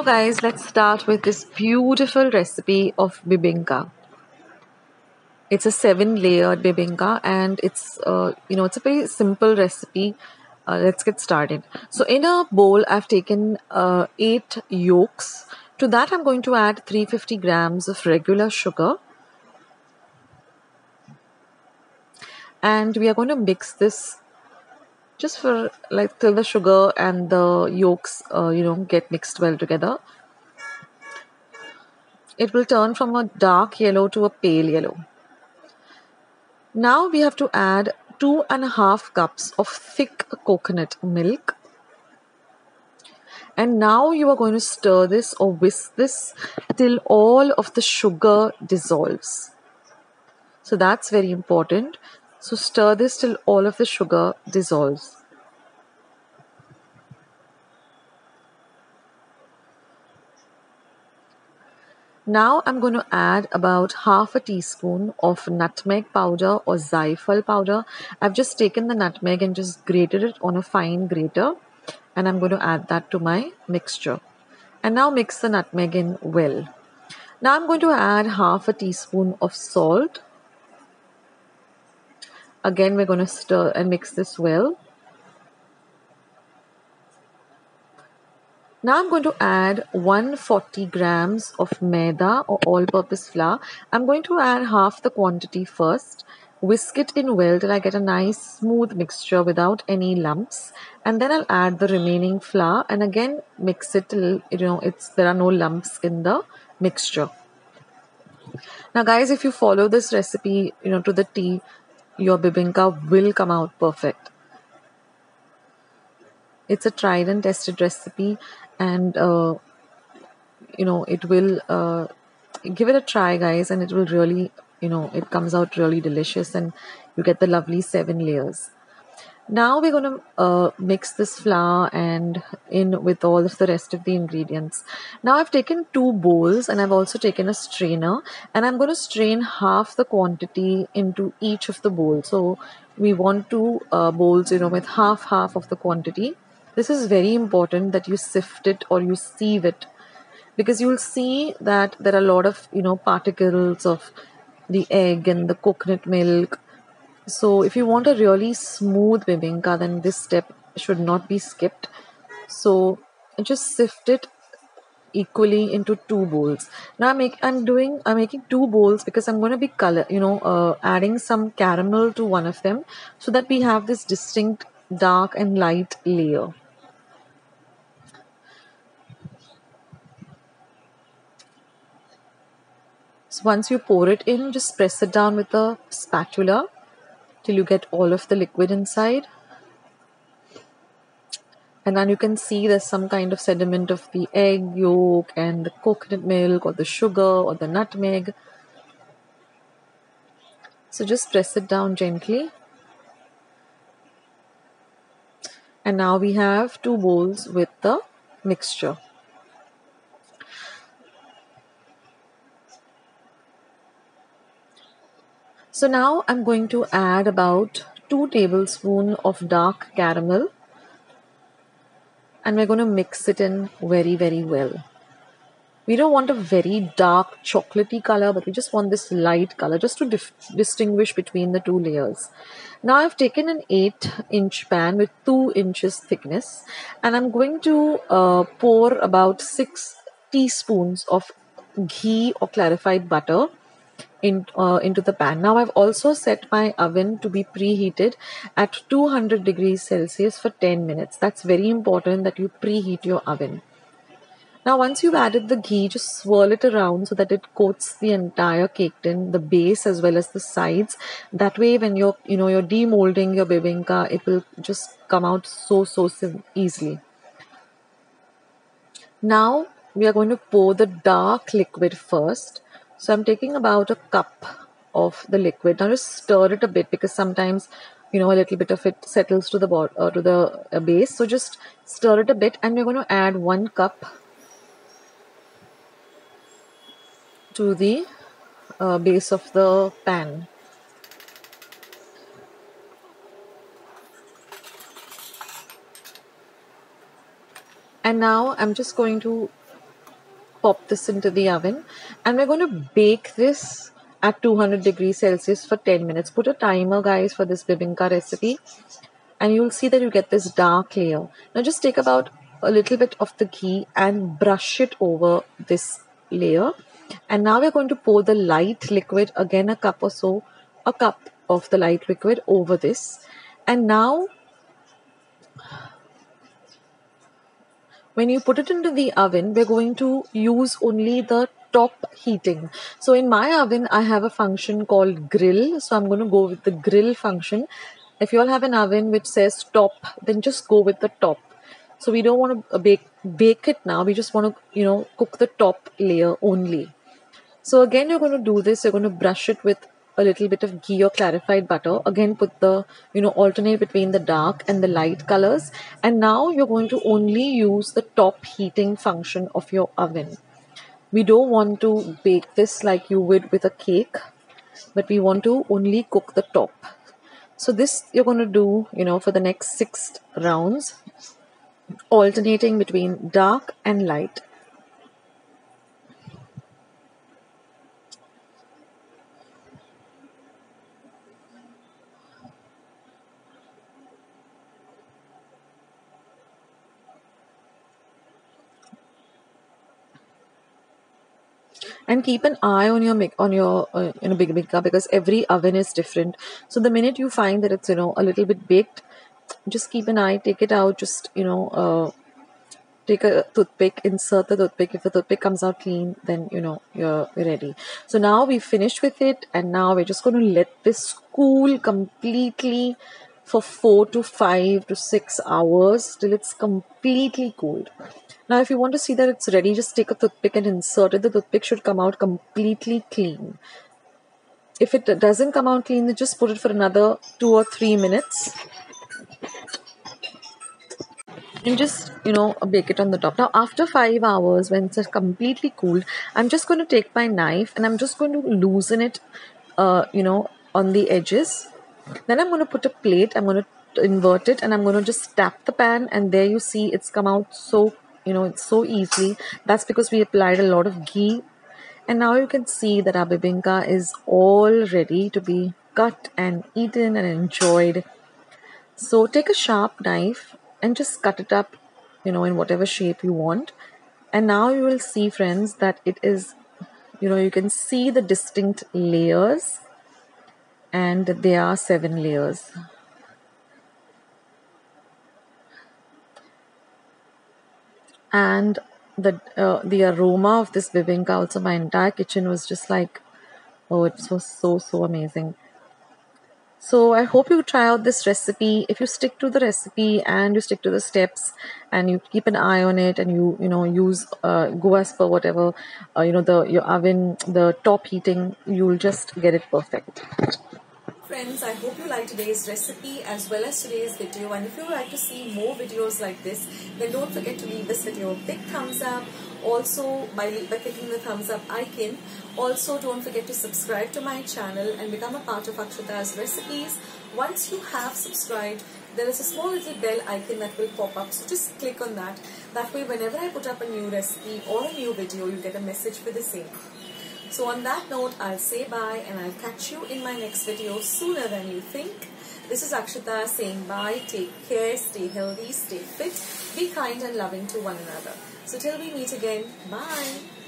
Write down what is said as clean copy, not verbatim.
So guys, let's start with this beautiful recipe of bebinca. It's a 7-layered bebinca, and it's a very simple recipe. Let's get started. So in a bowl, I've taken 8 yolks. To that, I'm going to add 350 grams of regular sugar, and we are going to mix this just for like till the sugar and the yolks get mixed well together. It will turn from a dark yellow to a pale yellow. Now we have to add 2.5 cups of thick coconut milk. And now you are going to stir this or whisk this till all of the sugar dissolves. So that's very important. So stir this till all of the sugar dissolves. Now I'm going to add about half a teaspoon of nutmeg powder or JAIPHAL powder. I've just taken the nutmeg and just grated it on a fine grater, and I'm going to add that to my mixture. And now mix the nutmeg in well. Now I'm going to add half a teaspoon of salt. Again, we're going to stir and mix this well. Now I'm going to add 140 grams of maida or all-purpose flour. I'm going to add half the quantity first. Whisk it in well till I get a nice smooth mixture without any lumps, and then I'll add the remaining flour and again mix it till there are no lumps in the mixture. Now guys, if you follow this recipe to the T, your bebinca will come out perfect. It's a tried and tested recipe, and it will give it a try, guys, and it will really it comes out really delicious, and you get the lovely 7 layers. Now we're going to mix this flour and in with all of the rest of the ingredients. Now I've taken 2 bowls and I've also taken a strainer, and I'm going to strain half the quantity into each of the bowls. So we want 2 bowls with half of the quantity. This is very important that you sift it or you sieve it, because you'll see that there are a lot of particles of the egg and the coconut milk. So if you want a really smooth bebinca, then this step should not be skipped. So just sift it equally into 2 bowls. Now I'm making 2 bowls because I'm going to be adding some caramel to one of them, so that we have this distinct dark and light layer. So once you pour it in, just press it down with a spatula till you get all of the liquid inside. And then you can see there's some kind of sediment of the egg yolk and the coconut milk or the sugar or the nutmeg. So just press it down gently. And now we have 2 bowls with the mixture. So now I'm going to add about 2 tablespoons of dark caramel, and we're going to mix it in very, very well. We don't want a very dark chocolatey color, but we just want this light color just to distinguish between the 2 layers. Now I've taken an 8-inch pan with 2 inches thickness, and I'm going to pour about 6 teaspoons of ghee or clarified butter into the pan. Now I've also set my oven to be preheated at 200 degrees Celsius for 10 minutes. That's very important that you preheat your oven. Now once you've added the ghee, just swirl it around so that it coats the entire cake tin, the base as well as the sides. That way when you're demolding your bebinca, it will just come out so easily. Now we are going to pour the dark liquid first. So I'm taking about a cup of the liquid. Now just stir it a bit, because sometimes a little bit of it settles to the base. So just stir it a bit, and we're going to add 1 cup to the base of the pan. And now I'm just going to pop this into the oven, and we're going to bake this at 200 degrees Celsius for 10 minutes. Put a timer, guys, for this bibinka recipe, and you'll see that you get this dark layer. Now just take about a little bit of the ghee and brush it over this layer. And now we're going to pour the light liquid, again a cup or so, a cup of the light liquid over this. And now when you put it into the oven, we're going to use only the top heating. So in my oven, I have a function called grill. So I'm going to go with the grill function. If you all have an oven which says top, then just go with the top. So we don't want to bake it now. We just want to, cook the top layer only. So again, you're going to do this. You're going to brush it with a little bit of ghee or clarified butter. Again, put the, alternate between the dark and the light colors. And now you're going to only use the top heating function of your oven. We don't want to bake this like you would with a cake, but we want to only cook the top. So this you're going to do, for the next 6 rounds, alternating between dark and light. And keep an eye on your bibinka, because every oven is different. So the minute you find that it's a little bit baked, just keep an eye, take it out, just take a toothpick, insert the toothpick. If the toothpick comes out clean, then you're ready. So now we finished with it, and now we're just going to let this cool completely for 4 to 5 to 6 hours till it's completely cooled. Now, if you want to see that it's ready, just take a toothpick and insert it. The toothpick should come out completely clean. If it doesn't come out clean, then just put it for another 2 or 3 minutes. And just, bake it on the top. Now, after 5 hours, when it's completely cooled, I'm just going to take my knife and I'm just going to loosen it, on the edges. Then I'm going to put a plate. I'm going to invert it and I'm going to just tap the pan. And there you see it's come out so, it's so easily. That's because we applied a lot of ghee. And now you can see that our bibinka is all ready to be cut and eaten and enjoyed. So take a sharp knife and just cut it up, in whatever shape you want. And now you will see, friends, that it is, you can see the distinct layers, and there are 7 layers. And the aroma of this bibinka, also my entire kitchen was just like, oh, it was so amazing. So I hope you try out this recipe. If you stick to the recipe and you stick to the steps and you keep an eye on it, and you use go as per whatever your oven, the top heating, you'll just get it perfect. Friends, I hope you liked today's recipe as well as today's video, and if you would like to see more videos like this, then don't forget to leave this video a big thumbs up. Also, by clicking the thumbs up icon. Also, don't forget to subscribe to my channel and become a part of Akshita's recipes. Once you have subscribed, there is a small little bell icon that will pop up, so just click on that. That way, whenever I put up a new recipe or a new video, you get a message for the same. So on that note, I'll say bye and I'll catch you in my next video sooner than you think. This is Akshita saying bye. Take care, stay healthy, stay fit, be kind and loving to one another. So till we meet again, bye.